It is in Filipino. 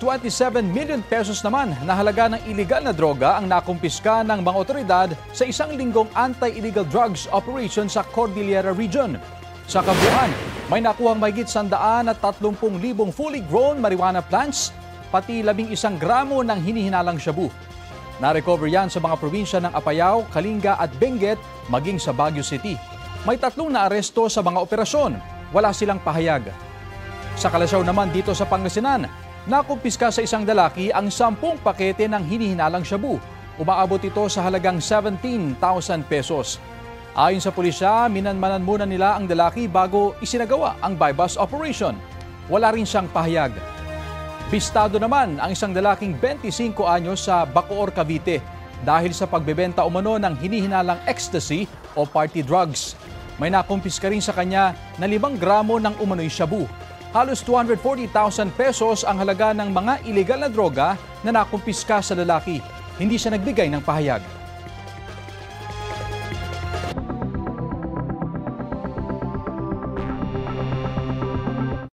27 million pesos naman na halaga ng iligal na droga ang nakumpiska ng mga otoridad sa isang linggong anti-illegal drugs operation sa Cordillera Region. Sa kabuuan, may nakuhang mahigit 130,000 fully grown marijuana plants, pati 11 gramo ng hinihinalang shabu. Na-recover yan sa mga probinsya ng Apayao, Kalinga at Benguet, maging sa Baguio City. May 3 na aresto sa mga operasyon, wala silang pahayag. Sa Kalasyaw naman dito sa Pangasinan, nakumpiska sa isang lalaki ang 10 pakete ng hinihinalang shabu. Umaabot ito sa halagang 17,000 pesos. Ayon sa pulisya, minanmanan muna nila ang lalaki bago isinagawa ang buy-bust operation. Wala rin siyang pahayag. Bistado naman ang isang lalaking 25 anyos sa Bacoor, Cavite dahil sa pagbebenta umano ng hinihinalang ecstasy o party drugs. May nakumpiska rin sa kanya na 5 gramo ng umano'y shabu. Halos 240,000 pesos ang halaga ng mga ilegal na droga na nakumpiska sa lalaki. Hindi siya nagbigay ng pahayag.